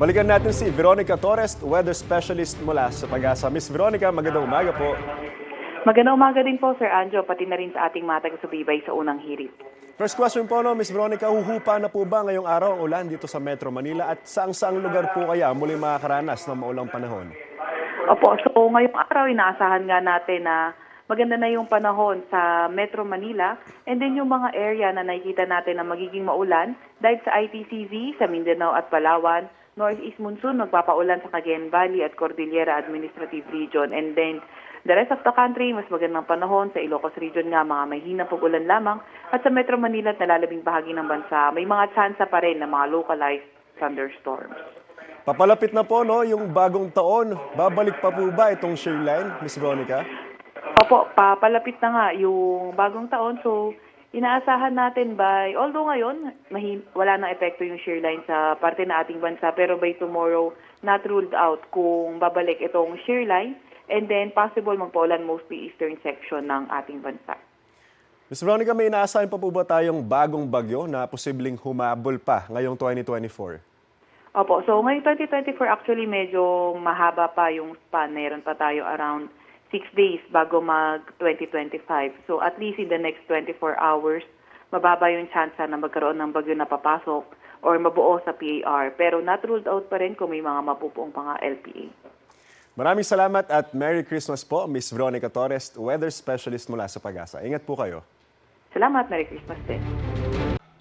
Balikan natin si Veronica Torres, weather specialist mula sa Pag-asa. Miss Veronica, magandang umaga po. Magandang umaga din po, Sir Anjo, pati na rin sa ating mga taga-subaybay sa unang hirit. First question po, no, Miss Veronica, huhupa na po ba ngayong araw ang ulan dito sa Metro Manila at saang-saang lugar po kaya muling makakaranas ng maulang panahon? Opo, so ngayong araw, inaasahan nga natin na maganda na yung panahon sa Metro Manila and then yung mga area na nakikita natin na magiging maulan dahil sa ITCZ, sa Mindanao at Palawan, Northeast Monsoon magpapaulan sa Cagayan Valley at Cordillera Administrative Region, and then the rest of the country, mas magandang panahon sa Ilocos Region nga, mga mahina pag-ulan lamang, at sa Metro Manila at nalalabing bahagi ng bansa, may mga tsansa pa rin ng mga localized thunderstorms. Papalapit na po, no, yung bagong taon. Babalik pa po ba itong shearline, Miss Veronica? Opo, papalapit na nga yung bagong taon, so inaasahan natin although ngayon, wala nang epekto yung shearline sa parte na ating bansa, pero by tomorrow, not ruled out kung babalik itong shearline, and then possible magpaulan mostly eastern section ng ating bansa. Miss Veronica, may inaasahan pa po ba tayong bagong bagyo na posibleng humabol pa ngayong 2024? Opo, so ngayong 2024 actually medyo mahaba pa yung span. Meron pa tayo around 6 days bago mag-2025. So at least in the next 24 hours, mababa yung chance na magkaroon ng bagyo na papasok or mabuo sa PAR. Pero not ruled out pa rin kung may mga mapupuong pa nga LPA. Maraming salamat at Merry Christmas po, Miss Veronica Torres, weather specialist mula sa Pag-asa. Ingat po kayo. Salamat, Merry Christmas din.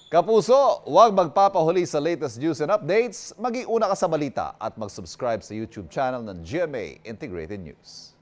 Kapuso, huwag magpapahuli sa latest news and updates. Mag-iuna ka sa balita at mag-subscribe sa YouTube channel ng GMA Integrated News.